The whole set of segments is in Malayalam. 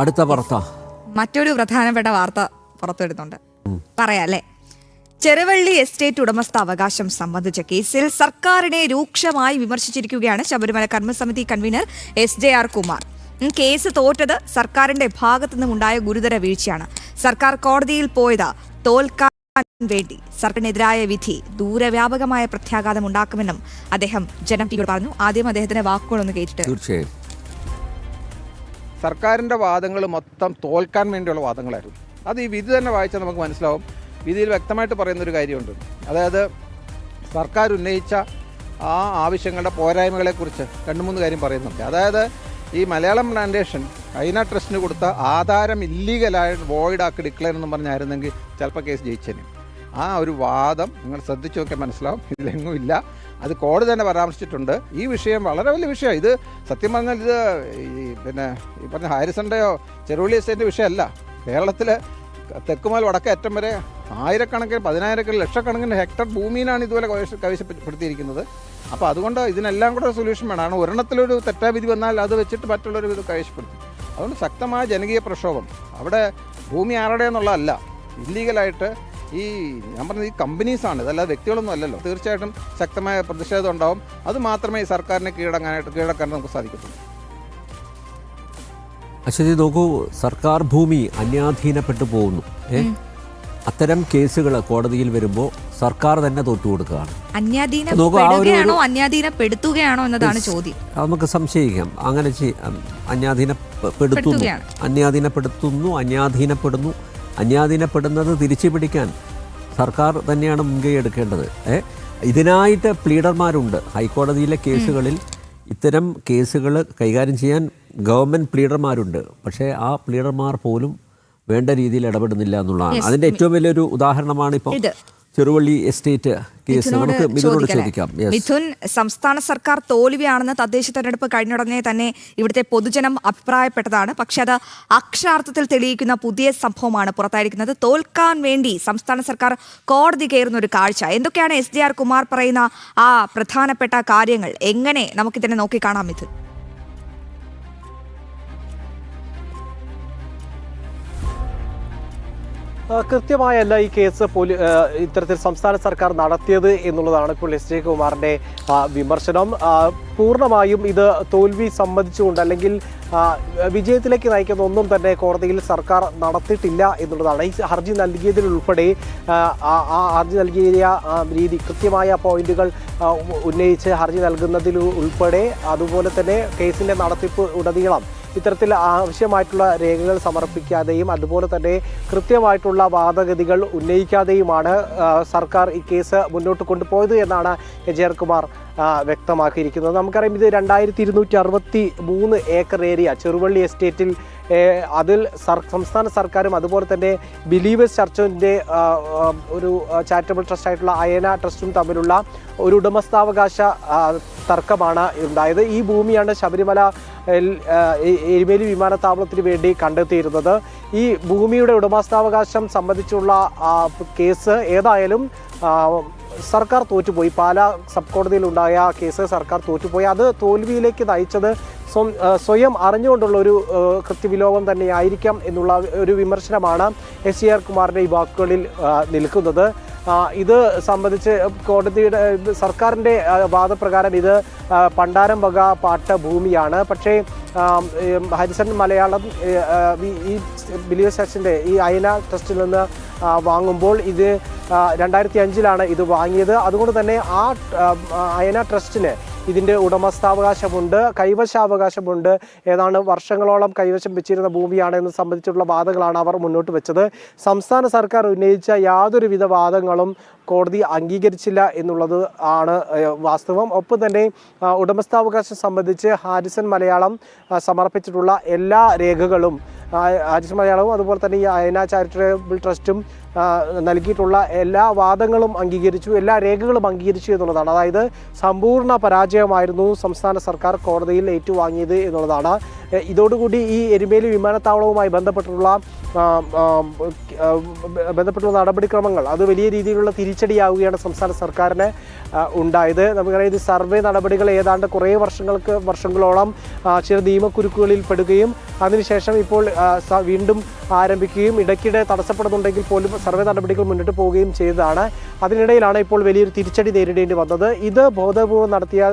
അടുത്ത വാർത്ത, മറ്റൊരു പ്രധാനപ്പെട്ട വാർത്ത പുറത്തുവരുന്നുണ്ട്, പറയാല്ലേ. ചെറുവള്ളി എസ്റ്റേറ്റ് ഉടമസ്ഥാവകാശം സംബന്ധിച്ച കേസിൽ സർക്കാരിനെ രൂക്ഷമായി വിമർശിച്ചിരിക്കുകയാണ് ശബരിമല കർമ്മസമിതി കൺവീനർ SJR കുമാർ. കേസ് തോറ്റത് സർക്കാരിന്റെ ഭാഗത്തുനിന്നുണ്ടായ ഗുരുതര വീഴ്ചയാണ്. സർക്കാർ കോടതിയിൽ പോയത് തോൽക്കാൻ വേണ്ടി. സർക്കാരിനെതിരായ വിധി ദൂരവ്യാപകമായ പ്രത്യാഘാതം ഉണ്ടാക്കുമെന്നും അദ്ദേഹം ജനം പറഞ്ഞു. ആദ്യം അദ്ദേഹത്തിന്റെ വാക്കുകളൊന്ന് കേട്ടിട്ട്. തീർച്ചയായും സർക്കാരിൻ്റെ വാദങ്ങൾ മൊത്തം തോൽക്കാൻ വേണ്ടിയുള്ള വാദങ്ങളായിരുന്നു. അത് ഈ വിധി തന്നെ വായിച്ചാൽ നമുക്ക് മനസ്സിലാവും. വിധിയിൽ വ്യക്തമായിട്ട് പറയുന്നൊരു കാര്യമുണ്ട്. അതായത് സർക്കാർ ഉന്നയിച്ച ആ ആവശ്യങ്ങളുടെ പോരായ്മകളെക്കുറിച്ച് 2-3 കാര്യം പറയുന്നുണ്ട്. അതായത് ഈ മലയാളം പ്ലാന്റേഷൻ അയ്യന ട്രസ്റ്റിന് കൊടുത്ത ആധാരം ഇല്ലീഗലായിട്ട് വോയിഡാക്കി ഡിക്ലെയർ എന്നും പറഞ്ഞായിരുന്നെങ്കിൽ ചിലപ്പോൾ കേസ് ജയിച്ചേനെ. ആ ഒരു വാദം നിങ്ങൾ ശ്രദ്ധിച്ചു നോക്കിയാൽ മനസ്സിലാവും. ഇതിലെങ്ങും ഇല്ല. അത് കോടതി തന്നെ പരാമർശിച്ചിട്ടുണ്ട്. ഈ വിഷയം വളരെ വലിയ വിഷയമാണ്. ഇത് സത്യം പറഞ്ഞാൽ ഇത് ഈ പറഞ്ഞ ഹാരിസൻ്റെയോ ചെറുവള്ളി എസ്റ്റേറ്റിൻ്റെ വിഷയമല്ല. കേരളത്തിൽ തെക്കുമുതൽ വടക്കേ അറ്റം വരെ ആയിരക്കണക്കിന് 10,000 ലക്ഷക്കണക്കിന് ഹെക്ടർ ഭൂമിയിലാണ് ഇതുപോലെ കൈവശപ്പെടുത്തിയിരിക്കുന്നത്. അപ്പോൾ അതുകൊണ്ട് ഇതിനെല്ലാം കൂടെ സൊല്യൂഷൻ വേണം. ഒരെണ്ണത്തിലൊരു തെറ്റായ വിധി വന്നാൽ അത് വെച്ചിട്ട് മറ്റുള്ളവർ ഇത് കൈവശപ്പെടുത്തും. അതുകൊണ്ട് ശക്തമായ ജനകീയ പ്രക്ഷോഭം. അവിടെ ഭൂമി ആരുടെ എന്നുള്ളതല്ല, ഇല്ലീഗലായിട്ട് ഈ ഞാൻ പറഞ്ഞത് ഈ കമ്പനീസാണ്, ഇതല്ലാതെ വ്യക്തികളൊന്നും അല്ലല്ലോ. തീർച്ചയായിട്ടും ശക്തമായ പ്രതിഷേധം ഉണ്ടാവും. അത് മാത്രമേ ഈ സർക്കാരിനെ കീഴടക്കാൻ നമുക്ക് സാധിക്കത്തുള്ളൂ. അശ്വതി, നോക്കൂ, സർക്കാർ ഭൂമി അന്യാധീനപ്പെട്ടു പോകുന്നു. അത്തരം കേസുകൾ കോടതിയിൽ വരുമ്പോൾ സർക്കാർ തന്നെ തോറ്റുകൊടുക്കുകയാണ്. അന്യാധീനപ്പെടുത്തുകയാണോ എന്നതാണ് ചോദ്യം. നമുക്ക് സംശയിക്കാം. അങ്ങനെ അന്യാധീനപ്പെടുന്നത് തിരിച്ചു പിടിക്കാൻ സർക്കാർ തന്നെയാണ് മുൻകൈ എടുക്കേണ്ടത്. ഇതിനായിട്ട് പ്ലീഡർമാരുണ്ട്. ഹൈക്കോടതിയിലെ കേസുകളിൽ ഇത്തരം കേസുകൾ കൈകാര്യം ചെയ്യാൻ ഗവൺമെൻറ് പ്ലീഡർമാരുണ്ട്. പക്ഷേ ആ പ്ലീഡർമാർ പോലും വേണ്ട രീതിയിൽ ഇടപെടുന്നില്ല എന്നുള്ളതാണ്. അതിൻ്റെ ഏറ്റവും വലിയൊരു ഉദാഹരണമാണ് ഇപ്പോൾ ചെറുവള്ളി എസ്റ്റേറ്റ് കേസ്. നമുക്ക് മിഥുനോട് ചോദിക്കാം. മിഥുൻ, സംസ്ഥാന സർക്കാർ തോൽവിയാണെന്ന് തദ്ദേശ തെരഞ്ഞെടുപ്പ് കഴിഞ്ഞുടനെ തന്നെ ഇവിടുത്തെ പൊതുജനം അഭിപ്രായപ്പെട്ടതാണ്. പക്ഷെ അത് അക്ഷരാർത്ഥത്തിൽ തെളിയിക്കുന്ന പുതിയ സംഭവമാണ് പുറത്തായിരിക്കുന്നത്. തോൽക്കാൻ വേണ്ടി സംസ്ഥാന സർക്കാർ കോടതി കയറുന്ന ഒരു കാഴ്ച. എന്തൊക്കെയാണ് SJR കുമാർ പറയുന്ന ആ പ്രധാനപ്പെട്ട കാര്യങ്ങൾ? എങ്ങനെ നമുക്കിതിനെ നോക്കിക്കാണാം മിഥുൻ? കൃത്യമായല്ല ഈ കേസ് ഇത്തരത്തിൽ സംസ്ഥാന സർക്കാർ നടത്തിയത് എന്നുള്ളതാണ് ഇപ്പോൾ SJ കുമാറിൻ്റെ വിമർശനം. പൂർണ്ണമായും ഇത് തോൽവി സമ്മതിച്ചുകൊണ്ട് അല്ലെങ്കിൽ വിജയത്തിലേക്ക് നയിക്കുന്ന ഒന്നും തന്നെ കോടതിയിൽ സർക്കാർ നടത്തിയിട്ടില്ല എന്നുള്ളതാണ്. ഈ ഹർജി നൽകിയതിലുൾപ്പെടെ ആ ഹർജി നൽകിയ രീതി, കൃത്യമായ പോയിന്റുകൾ ഉന്നയിച്ച് ഹർജി നൽകുന്നതിൽ ഉൾപ്പെടെ, അതുപോലെ തന്നെ കേസിൻ്റെ നടത്തിപ്പ് ഉടനീളം ഇത്തരത്തിൽ ആവശ്യമായിട്ടുള്ള രേഖകൾ സമർപ്പിക്കാതെയും അതുപോലെ തന്നെ കൃത്യമായിട്ടുള്ള വാദഗതികൾ ഉന്നയിക്കാതെയുമാണ് സർക്കാർ ഈ കേസ് മുന്നോട്ട് കൊണ്ടുപോയത് എന്നാണ് SJR കുമാർ വ്യക്തമാക്കിയിരിക്കുന്നത്. നമുക്കറിയാം, ഇത് 2263 ഏക്കർ ഏരിയ ചെറുവള്ളി എസ്റ്റേറ്റിൽ അതിൽ സംസ്ഥാന സർക്കാരും അതുപോലെ തന്നെ ബിലീവേഴ്സ് ചർച്ചിൻ്റെ ഒരു ചാരിറ്റബിൾ ട്രസ്റ്റായിട്ടുള്ള അയന ട്രസ്റ്റും തമ്മിലുള്ള ഒരു ഉടമസ്ഥാവകാശ തർക്കമാണ് ഉണ്ടായത്. ഈ ഭൂമിയാണ് ശബരിമല എരുമേലി വിമാനത്താവളത്തിന് വേണ്ടി കണ്ടെത്തിയിരുന്നത്. ഈ ഭൂമിയുടെ ഉടമസ്ഥാവകാശം സംബന്ധിച്ചുള്ള കേസ് ഏതായാലും സർക്കാർ തോറ്റുപോയി. പാലാ സബ് കോടതിയിലുണ്ടായ കേസ് സർക്കാർ തോറ്റുപോയി. അത് തോൽവിയിലേക്ക് നയിച്ചത് സ്വയം അറിഞ്ഞുകൊണ്ടുള്ള ഒരു കൃത്യവിലോപം തന്നെയായിരിക്കാം എന്നുള്ള ഒരു വിമർശനമാണ് SJR കുമാറിൻ്റെ ഈ വാക്കുകളിൽ നിൽക്കുന്നത്. ഇത് സംബന്ധിച്ച് കോടതിയുടെ സർക്കാരിൻ്റെ വാദപ്രകാരം ഇത് പണ്ടാരം വക പാട്ട ഭൂമിയാണ്. പക്ഷേ ഹരിസൺ മലയാളം ഈ ബിലീവേഴ്സ് ചർച്ചിൻ്റെ ഈ അയന ട്രസ്റ്റിൽ നിന്ന് വാങ്ങുമ്പോൾ ഇത് 2005 ഇത് വാങ്ങിയത്. അതുകൊണ്ട് തന്നെ ആ അയന ട്രസ്റ്റിന് ഇതിൻ്റെ ഉടമസ്ഥാവകാശമുണ്ട്, കൈവശാവകാശമുണ്ട്. ഏതാണ്ട് വർഷങ്ങളോളം കൈവശം വെച്ചിരുന്ന ഭൂമിയാണ് എന്ന് സംബന്ധിച്ചുള്ള വാദങ്ങളാണ് അവർ മുന്നോട്ട് വെച്ചത്. സംസ്ഥാന സർക്കാർ ഉന്നയിച്ച യാതൊരുവിധ വാദങ്ങളും കോടതി അംഗീകരിച്ചില്ല എന്നുള്ളത് ആണ് വാസ്തവം. ഒപ്പം തന്നെ ഉടമസ്ഥാവകാശം സംബന്ധിച്ച് ഹാരിസൺ മലയാളം സമർപ്പിച്ചിട്ടുള്ള എല്ലാ രേഖകളും ഹാരിസൺ മലയാളവും അതുപോലെ തന്നെ ഈ അയന ചാരിറ്റബിൾ ട്രസ്റ്റും നൽകിയിട്ടുള്ള എല്ലാ വാദങ്ങളും അംഗീകരിച്ചു, എല്ലാ രേഖകളും അംഗീകരിച്ചു എന്നുള്ളതാണ്. അതായത് സമ്പൂർണ്ണ പരാജയമായിരുന്നു സംസ്ഥാന സർക്കാർ കോടതിയിൽ ഏറ്റുവാങ്ങിയത് എന്നുള്ളതാണ്. ഇതോടുകൂടി ഈ എരുമേലി വിമാനത്താവളവുമായി ബന്ധപ്പെട്ടുള്ള നടപടിക്രമങ്ങൾ അത് വലിയ രീതിയിലുള്ള തിരിച്ചടിയാവുകയാണ് സംസ്ഥാന സർക്കാരിന് ഉണ്ടായത്. നമുക്കറിയാം, ഇത് സർവേ നടപടികൾ ഏതാണ്ട് കുറേ വർഷങ്ങളോളം ചില നിയമക്കുരുക്കുകളിൽ പെടുകയും അതിനുശേഷം ഇപ്പോൾ വീണ്ടും ആരംഭിക്കുകയും ഇടയ്ക്കിടെ തടസ്സപ്പെടുന്നുണ്ടെങ്കിൽ പോലും സർവേ നടപടികൾ മുന്നോട്ട് പോവുകയും ചെയ്തതാണ്. അതിനിടയിലാണ് ഇപ്പോൾ വലിയൊരു തിരിച്ചടി നേരിടേണ്ടി വന്നത്. ഇത് ബോധപൂർവ്വം നടത്തിയ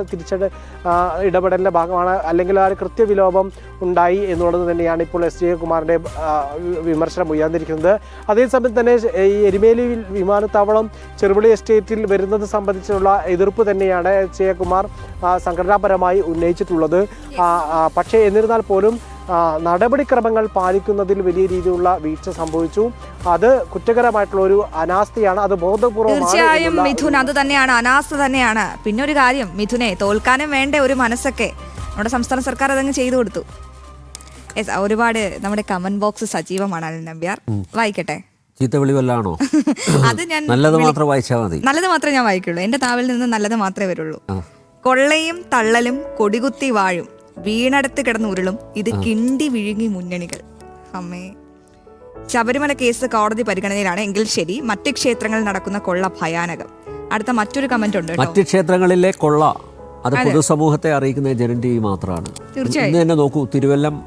ഇടപെടലിൻ്റെ ഭാഗമാണ്, അല്ലെങ്കിൽ ആ ഒരു കൃത്യവിലോപം ഉണ്ടായി എന്നുള്ളത് തന്നെയാണ് ഇപ്പോൾ എസ് കുമാറിൻ്റെ വിമർശനം ഉയർന്നിരിക്കുന്നത്. അതേസമയം തന്നെ ഈ എരുമേലി വിമാനത്താവളം ചെറുവിളി എസ്റ്റേറ്റിൽ വരുന്നത് സംബന്ധിച്ചുള്ള എതിർപ്പ് തന്നെയാണ് എസ് കുമാർ സംഘടനാപരമായി ഉന്നയിച്ചിട്ടുള്ളത്. പക്ഷേ എന്നിരുന്നാൽ പോലും നടപടിക്രമങ്ങൾ പാലിക്കുന്നതിൽ വലിയ രീതിയിലുള്ള വീഴ്ച സംഭവിച്ചു. അത് കുറ്റകരമായിട്ടുള്ള ഒരു അനാസ്ഥയാണ്. അത് ബോധപൂർവ്വം. തീർച്ചയായും മിഥുൻ, അത് തന്നെയാണ്, അനാസ്ഥ തന്നെയാണ്. പിന്നെ ഒരു കാര്യം മിഥുനെ, തോൽക്കാനും വേണ്ട ഒരു മനസ്സൊക്കെ നമ്മുടെ സംസ്ഥാന സർക്കാർ അതങ്ങ് ചെയ്തു കൊടുത്തു. ഒരുപാട് നമ്മുടെ കമന്റ് ബോക്സ് സജീവമാണ്. അനിൽ നമ്പ്യാർ വായിക്കട്ടെ. ചീത്തവിളി വല്ലാണോ? അത് ഞാൻ നല്ലത് മാത്രം വായിച്ചാൽ മതി. നല്ലത് മാത്രമേ ഞാൻ വായിക്കുള്ളൂ. എന്റെ താവിൽ നിന്ന് നല്ലത് മാത്രമേ വരുള്ളൂ. കൊള്ളയും തള്ളലും കൊടികുത്തി വാഴും, വീണടുത്ത് കിടന്ന് ഉരുളും, ഇത് കിണ്ടി വിഴുങ്ങി മുന്നണികൾ. അമ്മേ, ശബരിമല കേസ് കോടതി പരിഗണനയിലാണ് എങ്കിൽ ശരി, മറ്റ് ക്ഷേത്രങ്ങളിൽ നടക്കുന്ന കൊള്ള ഭയാനകം. അടുത്ത മറ്റൊരു കമന്റ് ഉണ്ട്. മറ്റ് ക്ഷേത്രങ്ങളിലെ കൊള്ള അത് പൊതുസമൂഹത്തെ അറിയിക്കുന്ന ജനം ടി വി മാത്രമാണ്. ഇന്ന് തന്നെ നോക്കൂ, തിരുവല്ലം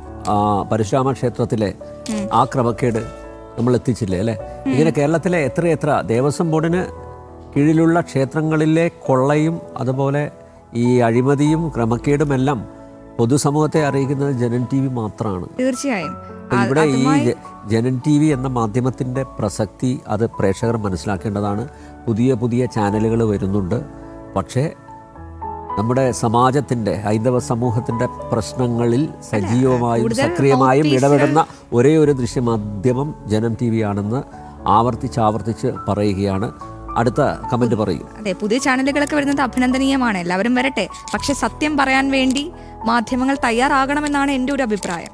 പരശുരാമ ക്ഷേത്രത്തിലെ ആ ക്രമക്കേട് നമ്മൾ എത്തിച്ചില്ലേ അല്ലേ? ഇങ്ങനെ കേരളത്തിലെ എത്ര ദേവസ്വം ബോർഡിന് കീഴിലുള്ള ക്ഷേത്രങ്ങളിലെ കൊള്ളയും അതുപോലെ ഈ അഴിമതിയും ക്രമക്കേടുമെല്ലാം പൊതുസമൂഹത്തെ അറിയിക്കുന്നത് ജനം ടി വി മാത്രമാണ്. തീർച്ചയായും ഇവിടെ ഈ ജനം ടി വി എന്ന മാധ്യമത്തിൻ്റെ പ്രസക്തി അത് പ്രേക്ഷകർ മനസ്സിലാക്കേണ്ടതാണ്. പുതിയ ചാനലുകൾ വരുന്നുണ്ട്. പക്ഷേ നമ്മുടെ സമാജത്തിൻ്റെ, ഹൈന്ദവ സമൂഹത്തിൻ്റെ പ്രശ്നങ്ങളിൽ സജീവമായും സക്രിയമായും ഇടപെടുന്ന ഒരേ ഒരു ദൃശ്യമാധ്യമം ജനം ടി വി ആണെന്ന് ആവർത്തിച്ച് പറയുകയാണ്. അടുത്ത കമന്റ് പറയൂ. അതെ, പുതിയ ചാനലുകളൊക്കെ വരുന്നത് അഭിനന്ദനീയമാണ്, എല്ലാവരും വരട്ടെ. പക്ഷെ സത്യം പറയാൻ വേണ്ടി മാധ്യമങ്ങൾ തയ്യാറാകണമെന്നാണ് എൻ്റെ ഒരു അഭിപ്രായം.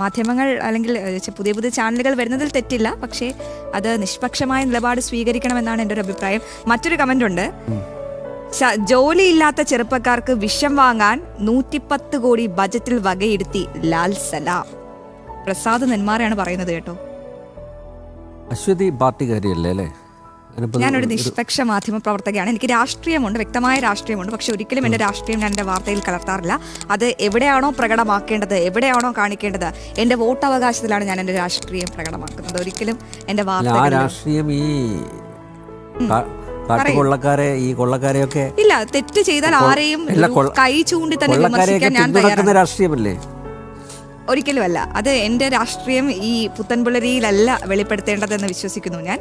മാധ്യമങ്ങൾ അല്ലെങ്കിൽ പുതിയ ചാനലുകൾ വരുന്നതിൽ തെറ്റില്ല, പക്ഷേ അത് നിഷ്പക്ഷമായ നിലപാട് സ്വീകരിക്കണമെന്നാണ് എൻ്റെ ഒരു അഭിപ്രായം. മറ്റൊരു കമന്റ് ഉണ്ട്. ജോലിയില്ലാത്ത ചെറുപ്പക്കാർക്ക് വിഷം വാങ്ങാൻ 110 കോടി ബജറ്റിൽ വകയിരുത്തി ലാൽ സലാം. പ്രസാദ് നെന്മാറയാണ് പറയുന്നത് കേട്ടോ. അശ്വതി പാർട്ടിക്കാരിയല്ലേ അല്ലേ? ഞാനൊരു നിഷ്പക്ഷ മാധ്യമ പ്രവർത്തകയാണ്. എനിക്ക് രാഷ്ട്രീയമുണ്ട്, വ്യക്തമായ രാഷ്ട്രീയമുണ്ട്. പക്ഷെ ഒരിക്കലും എൻ്റെ രാഷ്ട്രീയം ഞാൻ എൻ്റെ വാർത്തയിൽ കലർത്താറില്ല. അത് എവിടെയാണോ പ്രകടമാക്കേണ്ടത്, എവിടെയാണോ കാണിക്കേണ്ടത്, എൻ്റെ വോട്ടവകാശത്തിലാണ് ഞാൻ എൻ്റെ രാഷ്ട്രീയം പ്രകടമാക്കുന്നത്. ഒരിക്കലും എൻ്റെ വാർത്ത രാഷ്ട്രീയം ഈ കൊള്ളക്കാരെയൊക്കെ ഇല്ല. തെറ്റ് ചെയ്താൽ ആരെയും കൈ ചൂണ്ടി തന്നെ വിമർശിക്കാൻ ഞാൻ തയ്യാറാണ്. രാഷ്ട്രീയമല്ലേ? ഒരിക്കലുമല്ല. അത് എൻ്റെ രാഷ്ട്രീയം ഈ പുത്തൻപുലരിയിലല്ല വെളിപ്പെടുത്തേണ്ടതെന്ന് വിശ്വസിക്കുന്നു ഞാൻ.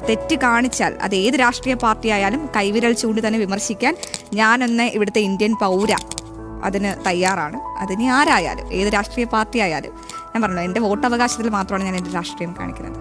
തെറ്റ് കാണിച്ചാൽ അത് ഏത് രാഷ്ട്രീയ പാർട്ടി ആയാലും കൈവിരൽ ചൂണ്ടി തന്നെ വിമർശിക്കാൻ ഞാനൊന്ന് ഇവിടുത്തെ ഇന്ത്യൻ പൗര അതിന് തയ്യാറാണ്. അതിന് ആരായാലും, ഏത് രാഷ്ട്രീയ പാർട്ടി ആയാലും. ഞാൻ പറഞ്ഞു, എൻ്റെ വോട്ടവകാശത്തിൽ മാത്രമാണ് ഞാൻ എൻ്റെ രാഷ്ട്രീയം കാണിക്കുന്നത്.